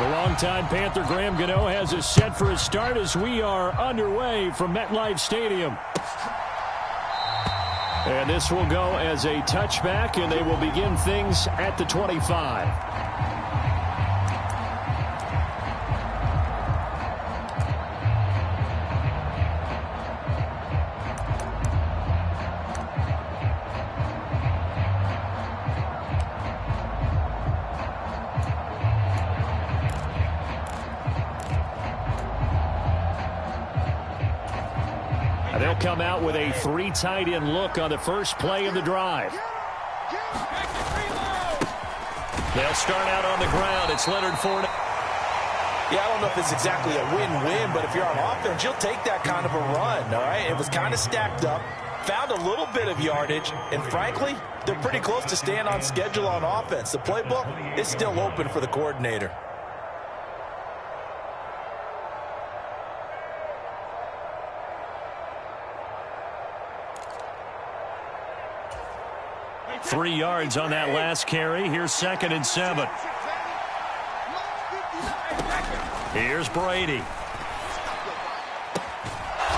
The longtime Panther Graham Gano has us set for a start as we are underway from MetLife Stadium. And this will go as a touchback, and they will begin things at the 25. They'll come out with a 3 tight end look on the first play of the drive. They'll start out on the ground. It's Leonard Fournette. Yeah, I don't know if it's exactly a win-win, but if you're on offense, you'll take that kind of a run, all right? It was kind of stacked up, found a little bit of yardage, and frankly, they're pretty close to staying on schedule on offense. The playbook is still open for the coordinator. Three yards on that last carry. Here's 2nd and 7. Here's Brady.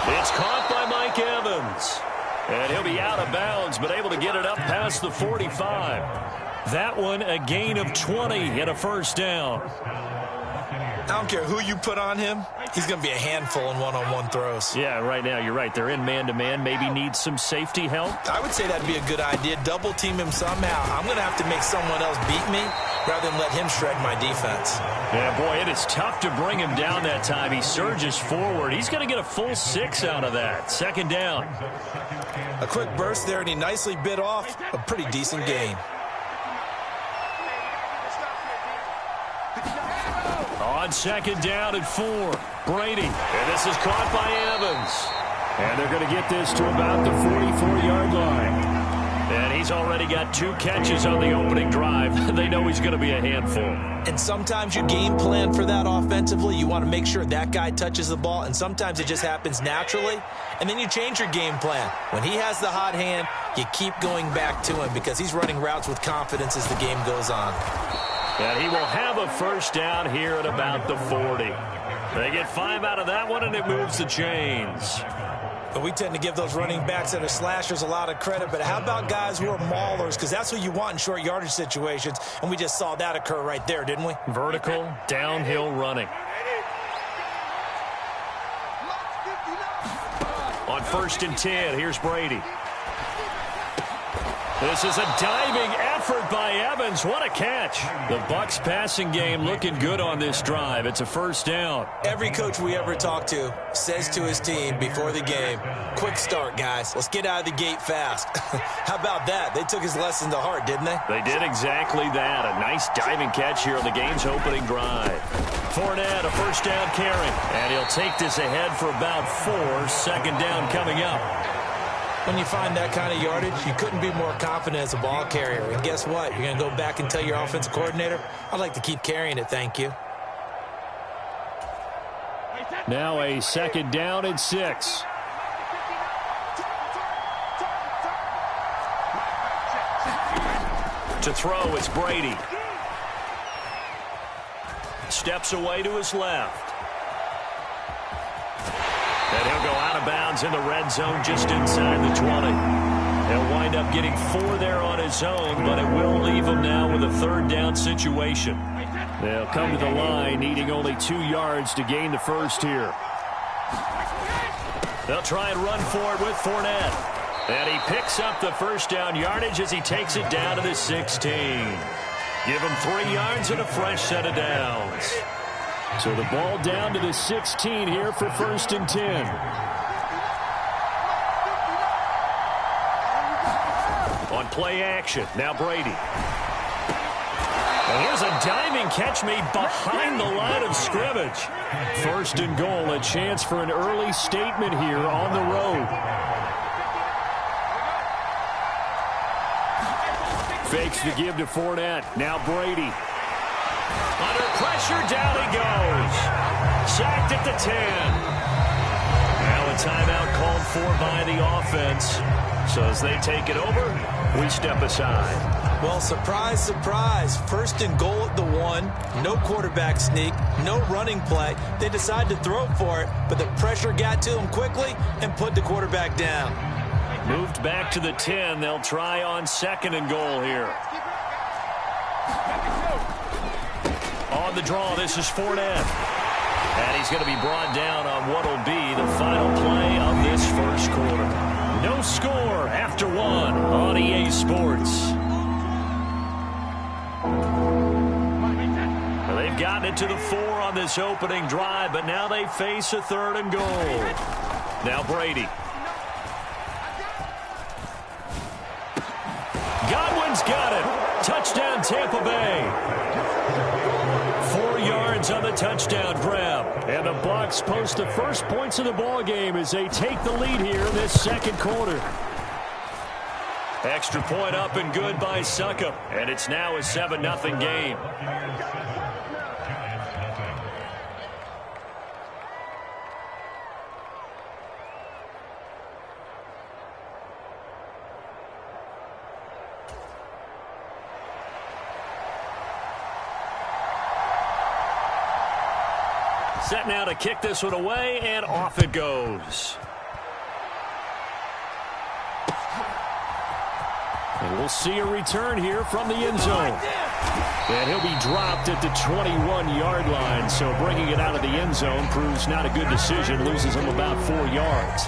It's caught by Mike Evans. And he'll be out of bounds, but able to get it up past the 45. That one a gain of 20 and a first down. I don't care who you put on him. He's going to be a handful in one-on-one throws. Yeah, right now, you're right. They're in man-to-man. Maybe need some safety help. I would say that'd be a good idea. Double team him somehow. I'm going to have to make someone else beat me rather than let him shred my defense. Yeah, boy, it is tough to bring him down that time. He surges forward. He's going to get a full 6 out of that. 2nd down. A quick burst there, and he nicely bit off a pretty decent gain. On 2nd down and 4, Brady. And this is caught by Evans. And they're going to get this to about the 44-yard line. And he's already got 2 catches on the opening drive. They know he's going to be a handful. And sometimes you game plan for that offensively. You want to make sure that guy touches the ball, and sometimes it just happens naturally. And then you change your game plan. When he has the hot hand, you keep going back to him because he's running routes with confidence as the game goes on. And he will have a first down here at about the 40. They get 5 out of that one, and it moves the chains. But we tend to give those running backs that are slashers a lot of credit. But how about guys who are maulers? Because that's what you want in short yardage situations. And we just saw that occur right there, didn't we? Vertical, downhill running. On 1st and 10, here's Brady. This is a diving effort by Evans. What a catch. The Bucs passing game looking good on this drive. It's a first down. Every coach we ever talk to says to his team before the game, quick start, guys. Let's get out of the gate fast. How about that? They took his lesson to heart, didn't they? They did exactly that. A nice diving catch here on the game's opening drive. Fournette, a first down carry. And he'll take this ahead for about 4. 2nd down coming up. When you find that kind of yardage, you couldn't be more confident as a ball carrier. And guess what? You're going to go back and tell your offensive coordinator, I'd like to keep carrying it, thank you. Now a 2nd down and 6. To throw, it's Brady. Steps away to his left. And he'll go out of bounds in the red zone just inside the 20. He'll wind up getting 4 there on his own, but it will leave him now with a 3rd down situation. They'll come to the line needing only 2 yards to gain the first here. They'll try and run for it with Fournette. And he picks up the first down yardage as he takes it down to the 16. Give him 3 yards and a fresh set of downs. So the ball down to the 16 here for 1st and 10. On play action, now Brady. And here's a diving catch made behind the line of scrimmage. 1st and goal, a chance for an early statement here on the road. Fakes the give to Fournette. Now Brady. Under pressure, down he goes. Sacked at the 10. Now a timeout called for by the offense. So as they take it over, we step aside. Well, surprise, surprise. First and goal at the 1. No quarterback sneak. No running play. They decide to throw for it, but the pressure got to them quickly and put the quarterback down. Moved back to the 10. They'll try on second and goal here. On the draw, this is Fournette. And he's going to be brought down on what will be the final play of this first quarter. No score after 1 on EA Sports. They've gotten it to the 4 on this opening drive, but now they face a third and goal. Now Brady. Godwin's got it. Touchdown, Tampa Bay. 4 yards on the touchdown grab. And the Bucs post the first points of the ball game as they take the lead here in this second quarter. Extra point up and good by Succop. And it's now a 7-0 game. Set now to kick this one away, and off it goes. And we'll see a return here from the end zone. And he'll be dropped at the 21-yard line, so bringing it out of the end zone proves not a good decision. Loses him about 4 yards.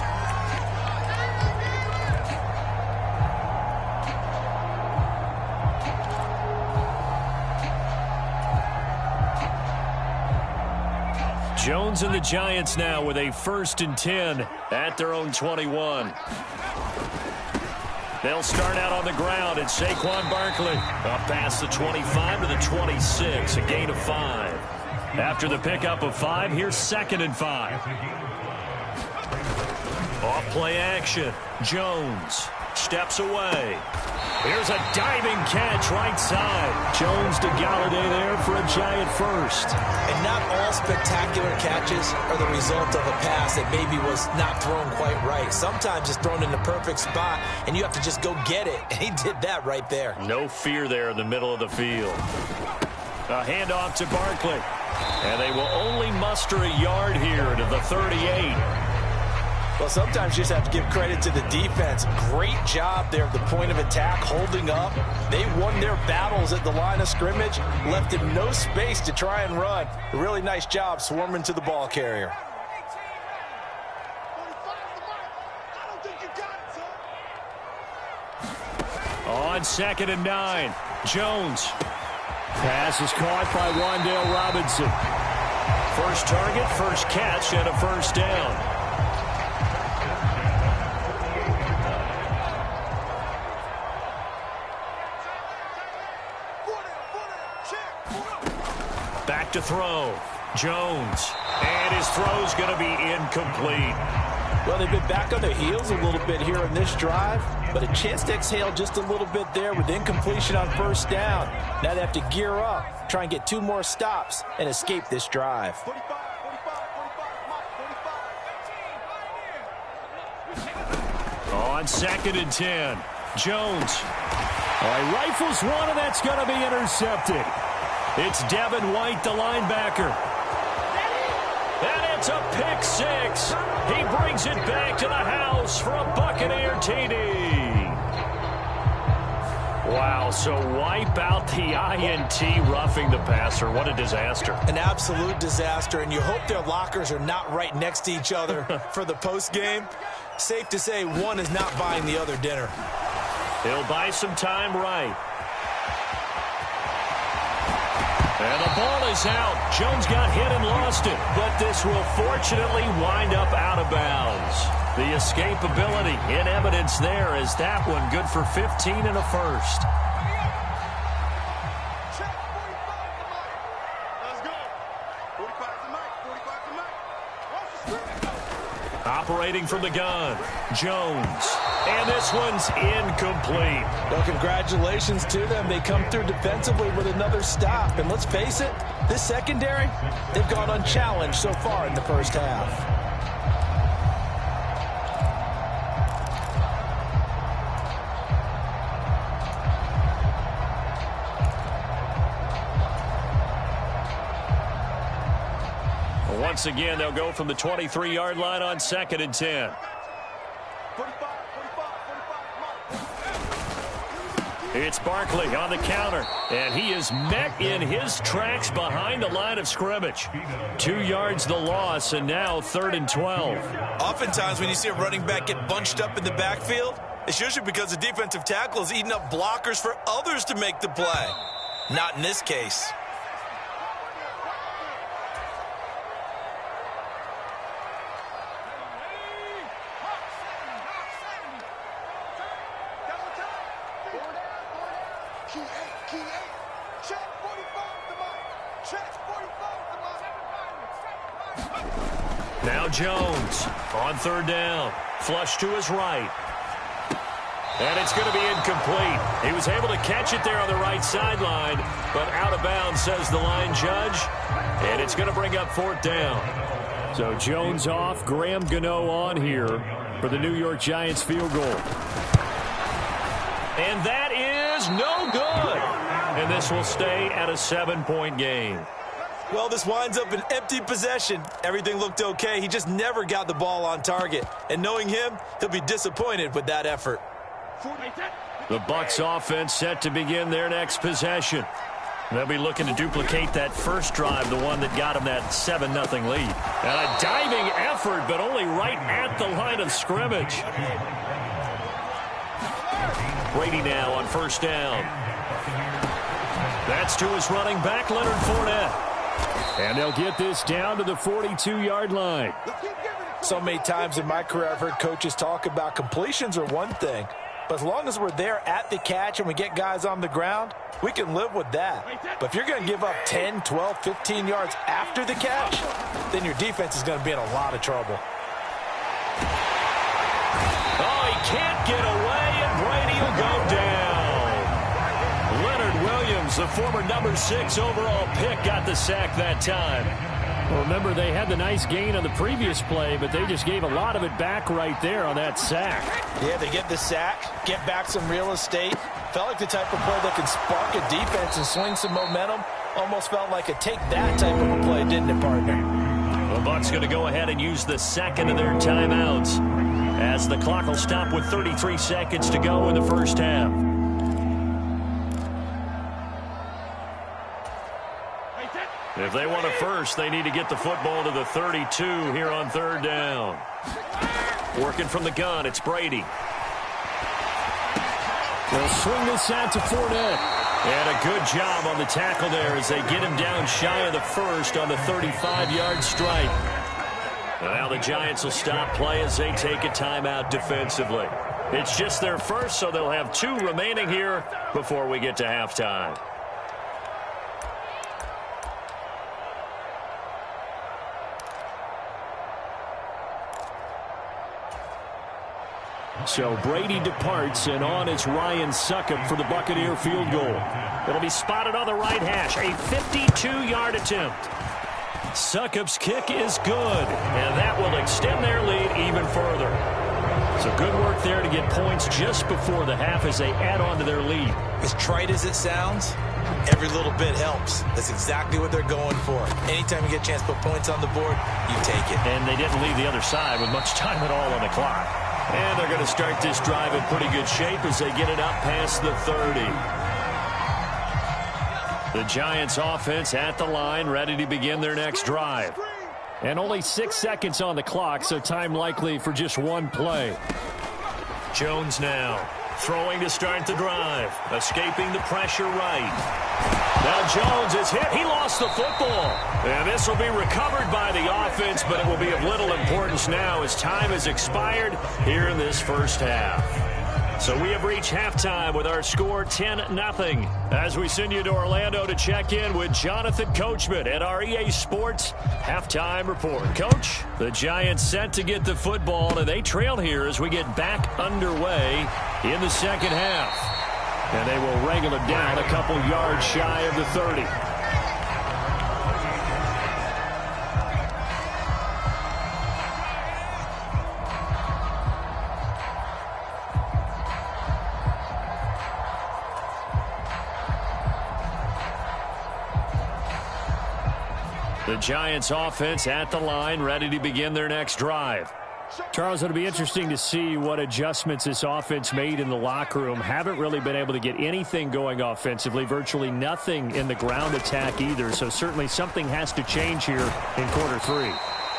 Jones and the Giants now with a 1st and 10 at their own 21. They'll start out on the ground, and Saquon Barkley up past the 25 to the 26, a gain of 5. After the pickup of 5, here's 2nd and 5. Off play action. Jones steps away. Here's a diving catch right side. Jones to Galladay there for a Giant first. And not all spectacular catches are the result of a pass that maybe was not thrown quite right. Sometimes it's thrown in the perfect spot, and you have to just go get it. And he did that right there. No fear there in the middle of the field. A handoff to Barkley. And they will only muster a yard here to the 38. Well, sometimes you just have to give credit to the defense. Great job there at the point of attack, holding up. They won their battles at the line of scrimmage, left him no space to try and run. A really nice job swarming to the ball carrier. On 2nd and 9, Jones. Pass is caught by Wan'Dale Robinson. First target, first catch, and a first down. Back to throw. Jones. And his throw's going to be incomplete. Well, they've been back on their heels a little bit here in this drive, but a chance to exhale just a little bit there with incompletion on first down. Now they have to gear up, try and get 2 more stops, and escape this drive. On 2nd and 10, Jones. Rifles one, and that's going to be intercepted. It's Devin White, the linebacker. And it's a pick 6. He brings it back to the house for a Buccaneer TD. Wow, so wipe out the INT, roughing the passer. What a disaster. An absolute disaster, and you hope their lockers are not right next to each other for the postgame. Safe to say one is not buying the other dinner. He'll buy some time right. And the ball is out. Jones got hit and lost it, but this will fortunately wind up out of bounds. The escapability in evidence there is that one good for 15 and a first. Operating from the gun, Jones. And this one's incomplete. Well, congratulations to them. They come through defensively with another stop. And let's face it, this secondary, they've gone unchallenged so far in the first half. Once again, they'll go from the 23-yard line on 2nd and 10. It's Barkley on the counter, and he is met in his tracks behind the line of scrimmage. 2 yards the loss, and now 3rd and 12. Oftentimes when you see a running back get bunched up in the backfield, it's usually because the defensive tackle is eating up blockers for others to make the play. Not in this case. Now Jones on 3rd down. Flush to his right. And it's going to be incomplete. He was able to catch it there on the right sideline, but out of bounds, says the line judge. And it's going to bring up 4th down. So Jones off, Graham Gano on here for the New York Giants field goal. And that is no good. And this will stay at a 7-point game. Well, this winds up an empty possession. Everything looked okay. He just never got the ball on target. And knowing him, he'll be disappointed with that effort. The Bucs offense set to begin their next possession. They'll be looking to duplicate that first drive, the one that got them that 7-0 lead. And a diving effort, but only right at the line of scrimmage. Brady now on 1st down. That's to his running back, Leonard Fournette. And they'll get this down to the 42-yard line. So many times in my career I've heard coaches talk about completions are one thing, but as long as we're there at the catch and we get guys on the ground, we can live with that. But if you're going to give up 10, 12, 15 yards after the catch, then your defense is going to be in a lot of trouble. Oh, he can't get away, and Brady will go down. Leonard Williams, the former number 6 overall pick, got the sack that time. Well, remember, they had the nice gain on the previous play, but they just gave a lot of it back right there on that sack. Yeah, they get the sack, get back some real estate. Felt like the type of play that can spark a defense and swing some momentum. Almost felt like a take that type of a play, didn't it, partner? The Bucs going to go ahead and use the second of their timeouts as the clock will stop with 33 seconds to go in the first half. If they want a first, they need to get the football to the 32 here on 3rd down. Working from the gun, it's Brady. They'll swing this out to Fournette. And a good job on the tackle there as they get him down shy of the first on the 35-yard stripe. And now the Giants will stop play as they take a timeout defensively. It's just their first, so they'll have 2 remaining here before we get to halftime. So Brady departs, and on is Ryan Succop for the Buccaneer field goal. It'll be spotted on the right hash, a 52-yard attempt. Succop's kick is good, and that will extend their lead even further. So good work there to get points just before the half as they add on to their lead. As trite as it sounds, every little bit helps. That's exactly what they're going for. Anytime you get a chance to put points on the board, you take it. And they didn't leave the other side with much time at all on the clock. And they're going to start this drive in pretty good shape as they get it up past the 30. The Giants offense at the line, ready to begin their next drive. And only 6 seconds on the clock, so time likely for just one play. Jones now throwing to start the drive, escaping the pressure right. Now Jones is hit. He lost the football. And this will be recovered by the offense, but it will be of little importance now as time has expired here in this first half. So we have reached halftime with our score 10-0 as we send you to Orlando to check in with Jonathan Coachman at our EA Sports Halftime Report. Coach, the Giants set to get the football, and they trail here as we get back underway in the second half. And they will wrangle it down a couple yards shy of the 30. The Giants offense at the line, ready to begin their next drive. Charles, it'll be interesting to see what adjustments this offense made in the locker room. Haven't really been able to get anything going offensively, virtually nothing in the ground attack either. So certainly something has to change here in quarter three.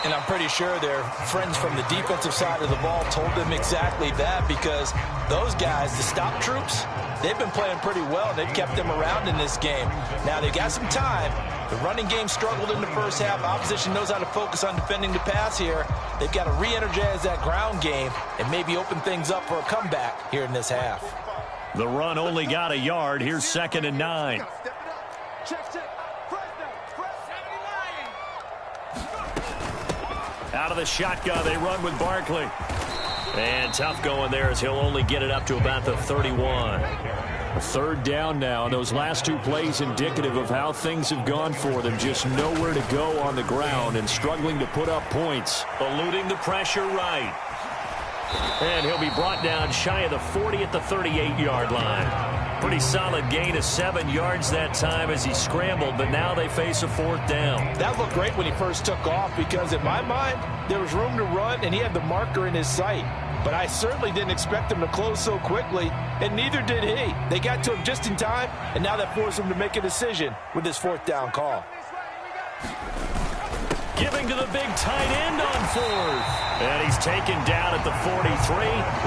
And I'm pretty sure their friends from the defensive side of the ball told them exactly that, because those guys, the stop troops, they've been playing pretty well. They've kept them around in this game. Now, they've got some time. The running game struggled in the first half. Opposition knows how to focus on defending the pass here. They've got to re-energize that ground game and maybe open things up for a comeback here in this half. The run only got a yard. Here's 2nd and 9. Out of the shotgun, they run with Barkley. And tough going there as he'll only get it up to about the 31. A 3rd down now. Those last 2 plays indicative of how things have gone for them. Just nowhere to go on the ground and struggling to put up points. Eluding the pressure right. And he'll be brought down shy of the 40 at the 38-yard line. Pretty solid gain of 7 yards that time as he scrambled, but now they face a 4th down. That looked great when he first took off, because in my mind, there was room to run and he had the marker in his sight. But I certainly didn't expect him to close so quickly, and neither did he. They got to him just in time, and now that forced him to make a decision with his 4th down call. Giving to the big tight end on 4th. And he's taken down at the 43,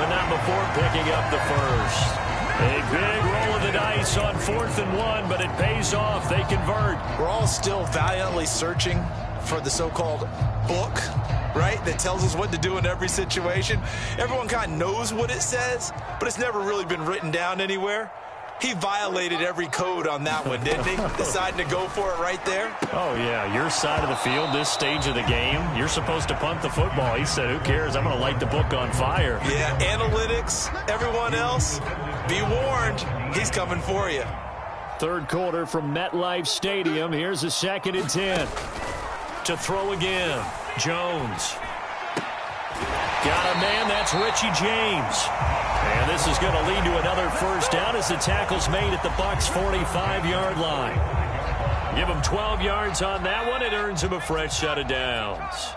but not before picking up the 1st. A big roll of the dice on 4th and 1, but it pays off. They convert. We're all still valiantly searching for the so-called book, right, that tells us what to do in every situation. Everyone kind of knows what it says, but it's never really been written down anywhere. He violated every code on that one, didn't he? Deciding to go for it right there. Oh, yeah, your side of the field, this stage of the game, you're supposed to punt the football. He said, who cares? I'm going to light the book on fire. Yeah, analytics, everyone else, be warned, he's coming for you. 3rd quarter from MetLife Stadium. Here's a 2nd and 10. To throw again, Jones. Got a man, that's Richie James. And this is going to lead to another 1st down as the tackle's made at the Bucs' 45-yard line. Give him 12 yards on that one. It earns him a fresh set of downs.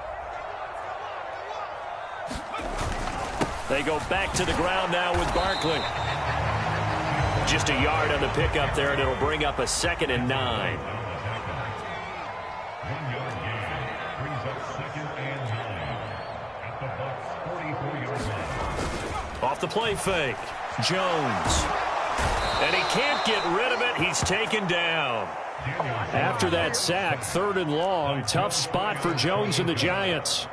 They go back to the ground now with Barkley. Just a yard on the pickup there, and it'll bring up a 2nd and 9. Off the play fake, Jones. And he can't get rid of it. He's taken down. After that sack, 3rd and long, tough spot for Jones and the Giants.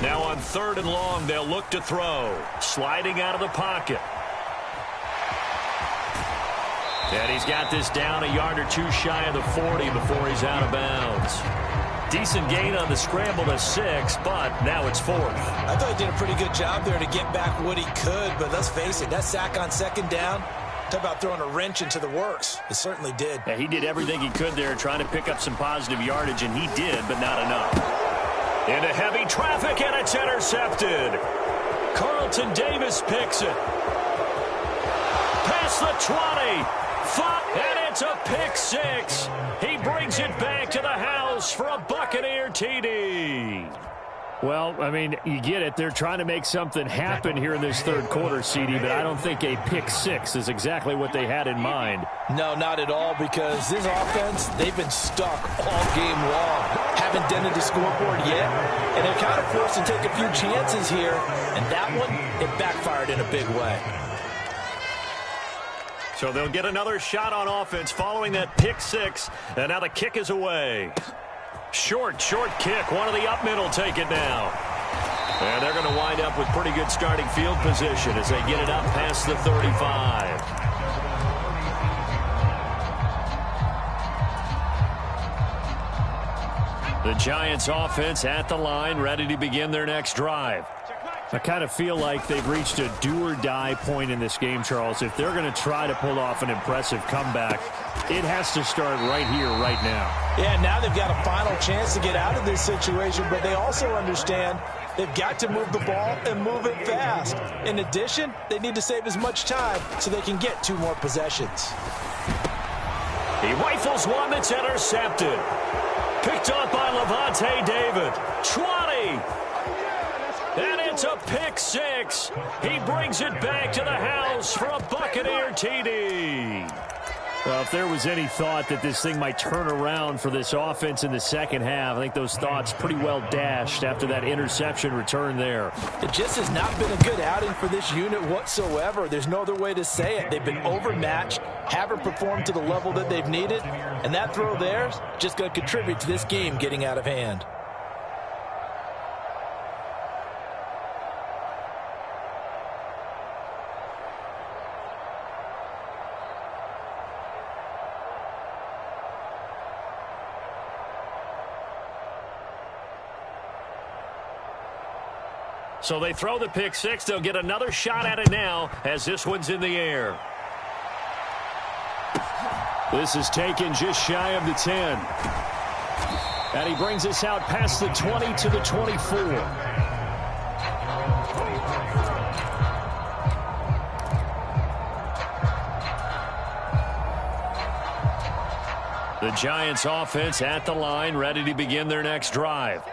Now on 3rd and long, they'll look to throw. Sliding out of the pocket. And he's got this down a yard or 2 shy of the 40 before he's out of bounds. Decent gain on the scramble to 6, but now it's 4th. I thought he did a pretty good job there to get back what he could, but let's face it, that sack on 2nd down, talk about throwing a wrench into the works. It certainly did. Yeah, he did everything he could there trying to pick up some positive yardage, and he did, but not enough. Into heavy traffic, and it's intercepted. Carlton Davis picks it. Past the 20. And it's a pick 6. He brings it back to the house for a Buccaneer TD. Well, I mean, you get it. They're trying to make something happen here in this 3rd quarter, CD, but I don't think a pick 6 is exactly what they had in mind. No, not at all, because this offense, they've been stuck all game long. Haven't dented the scoreboard yet, and they're kind of forced to take a few chances here, and that one, it backfired in a big way. So they'll get another shot on offense following that pick 6, and now the kick is away. Short kick. One of the up men will take it now. And they're going to wind up with pretty good starting field position as they get it up past the 35. The Giants offense at the line, ready to begin their next drive. I kind of feel like they've reached a do-or-die point in this game, Charles. If they're going to try to pull off an impressive comeback, it has to start right here, right now. Yeah, now they've got a final chance to get out of this situation, but they also understand they've got to move the ball and move it fast. In addition, they need to save as much time so they can get 2 more possessions. He rifles one that's intercepted. Picked up by Levante David. 20. And it's a pick 6. He brings it back to the house for a Buccaneer TD. Well, if there was any thought that this thing might turn around for this offense in the second half, I think those thoughts pretty well dashed after that interception return there. It just has not been a good outing for this unit whatsoever. There's no other way to say it. They've been overmatched, haven't performed to the level that they've needed, and that throw there is just going to contribute to this game getting out of hand. So they throw the pick 6. They'll get another shot at it now as this one's in the air. This is taken just shy of the 10. And he brings us out past the 20 to the 24. The Giants offense at the line, ready to begin their next drive.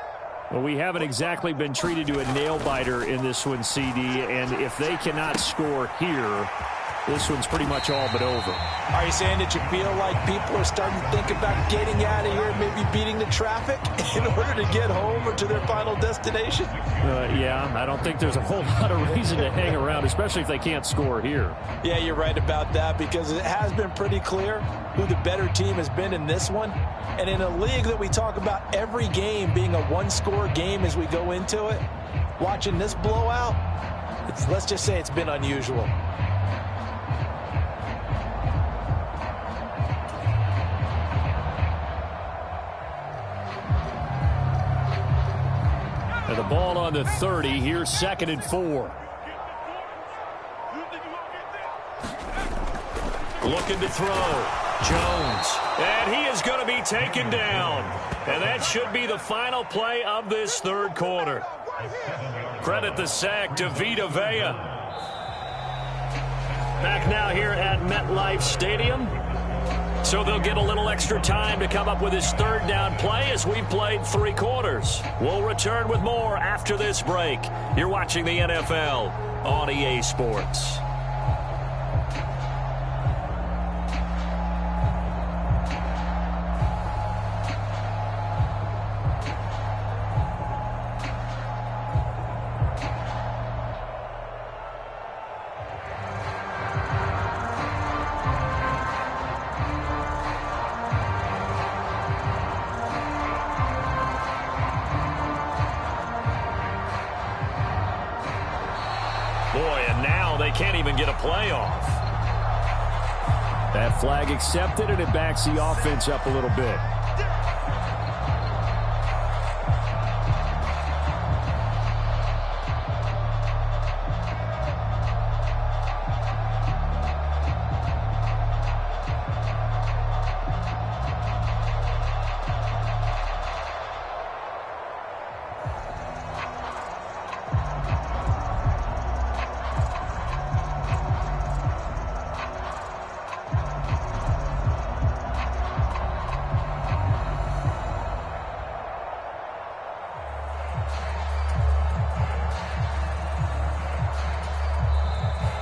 Well, we haven't exactly been treated to a nail-biter in this one, CD, and if they cannot score here, this one's pretty much all but over. Are you saying that you feel like people are starting to think about getting out of here, maybe beating the traffic in order to get home or to their final destination? Yeah, I don't think there's a whole lot of reason to hang around, especially if they can't score here. Yeah, you're right about that, because it has been pretty clear who the better team has been in this one. And in a league that we talk about every game being a one-score game as we go into it, watching this blowout, let's just say it's been unusual. And the ball on the 30. Here's 2nd and 4. Looking to throw. Jones. And he is going to be taken down. And that should be the final play of this third quarter. Credit the sack to Vita Vea. Back now here at MetLife Stadium. So they'll get a little extra time to come up with his third down play as we've played 3 quarters. We'll return with more after this break. You're watching the NFL on EA Sports. Boy, and now they can't even get a playoff. That flag accepted, and it backs the offense up a little bit.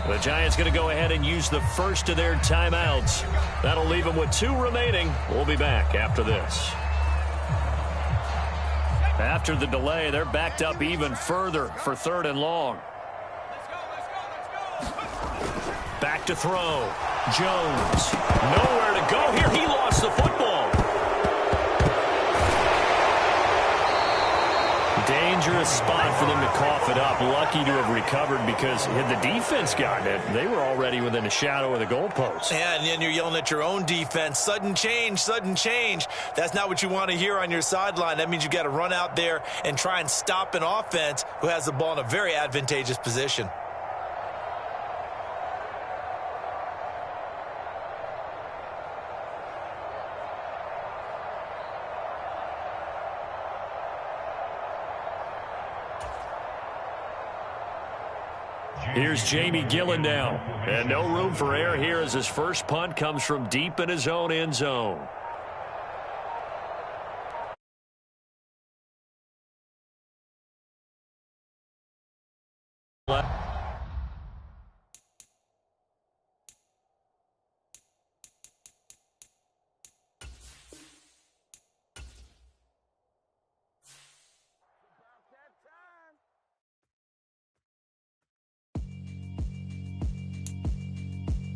The Giants going to go ahead and use the first of their timeouts. That'll leave them with 2 remaining. We'll be back after this. After the delay, they're backed up even further for 3rd and long. Back to throw. Jones. Nowhere to go here. He lost the football. Danger dangerous spot for them to cough it up. Lucky to have recovered because had the defense gotten it, they were already within a shadow of the goalpost. Yeah, and then you're yelling at your own defense. Sudden change, sudden change. That's not what you want to hear on your sideline. That means you got to run out there and try and stop an offense who has the ball in a very advantageous position. Here's Jamie Gillen now. And no room for error here as his first punt comes from deep in his own end zone.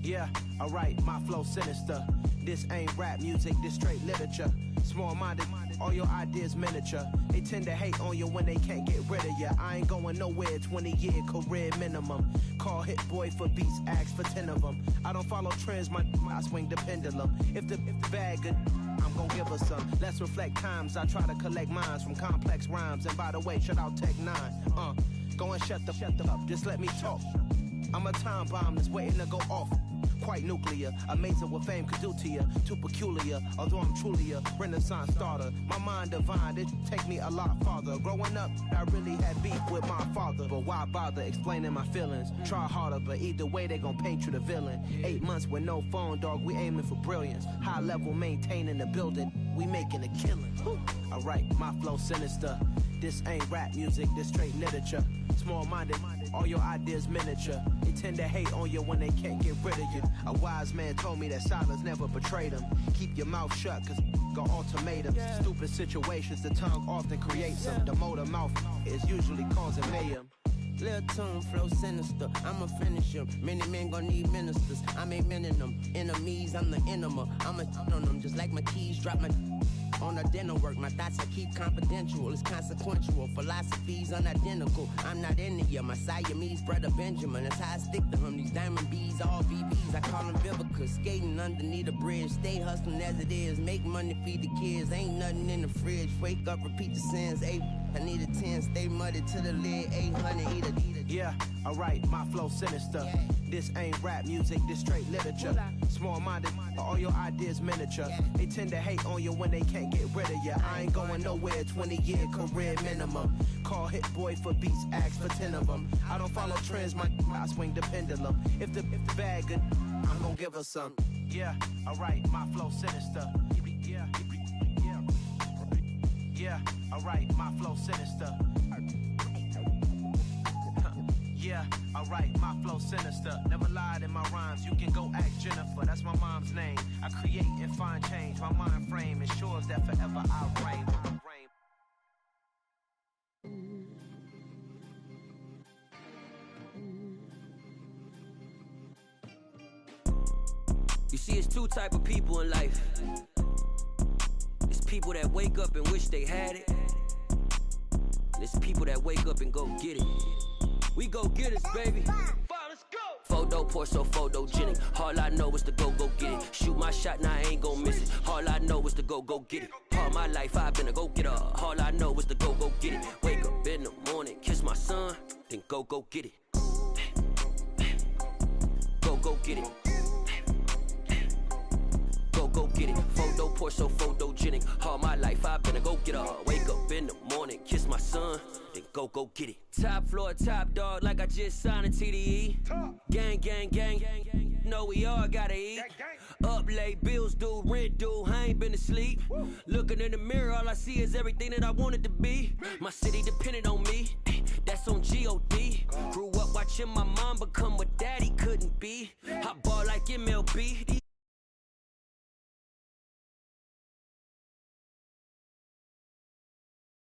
Yeah, alright, my flow sinister. This ain't rap music, this straight literature. Small-minded, all your ideas miniature. They tend to hate on you when they can't get rid of you. I ain't going nowhere, 20-year career minimum. Call Hit Boy for beats, ask for 10 of them. I don't follow trends, I swing the pendulum. If the bag good, I'm gonna give her some. Let's reflect times, I try to collect minds from complex rhymes. And by the way, shout out Tech 9. Go and shut the up, just let me talk. I'm a time bomb that's waiting to go off. Quite nuclear, amazing what fame could do to you. Too peculiar, although I'm truly a renaissance starter. My mind divine, it take me a lot farther. Growing up, I really had beef with my father. But why bother explaining my feelings? Try harder, but either way they gon' paint you the villain. 8 months with no phone, dog, we aiming for brilliance. High level maintaining the building, we making a killing. Alright, my flow sinister. This ain't rap music, this straight literature. Small-minded, all your ideas miniature. They tend to hate on you when they can't get rid of you. A wise man told me that silence never betrayed him. Keep your mouth shut, cause got ultimatums. Stupid situations, the tongue often creates them. The motor mouth is usually causing mayhem. Lil' tune, flow sinister, I'ma finish him. Many men gon' need ministers, I'm aiming them. Enemies, I'm the enema, I'ma on them. Just like my keys, drop my on the dinner work. My thoughts I keep confidential, it's consequential. Philosophies unidentical, I'm not in it yet. My Siamese brother Benjamin, that's how I stick to him. These diamond bees, all VBs, I call them Vivica. Skating underneath a bridge, stay hustling as it is. Make money, feed the kids, ain't nothing in the fridge. Wake up, repeat the sins, I need a 10, stay muddy to the lid, 800, eat a. Yeah, alright, my flow sinister. This ain't rap music, this straight literature. Small-minded, all your ideas miniature. They tend to hate on you when they can't get rid of you. I ain't going nowhere, 20-year career minimum. Call Hit Boy for beats, ask for 10 of them. I don't follow trends, I swing the pendulum. If the bag good, I'm gonna give her some. Yeah, alright, my flow sinister. Yeah, alright, my flow sinister. Yeah, alright, my flow sinister. Never lied in my rhymes, you can go ask Jennifer, that's my mom's name. I create and find change, my mind frame ensures that forever I reign. You see, it's two type of people in life. It's people that wake up and wish they had it. And it's people that wake up and go get it. We go get it, baby. Let's go. Photo pour so photogenic. All I know is to go get it. Shoot my shot, now I ain't gon' miss it. All I know is to go get it. All my life I've been a go-getter. All I know is to go get it. Wake up in the morning, kiss my son, then go get it. Go get it. Go get it. Photo pour so photogenic. All my life I've been a go-getter. Wake up in the morning, kiss my son, then go get it. Top floor, top dog, like I just signed a TDE. Gang. Know we all gotta eat. Up late, bills due, rent due, I ain't been asleep. Looking in the mirror, all I see is everything that I wanted to be. My city depended on me, that's on G.O.D. Grew up watching my mom become what daddy couldn't be. I ball like MLB, these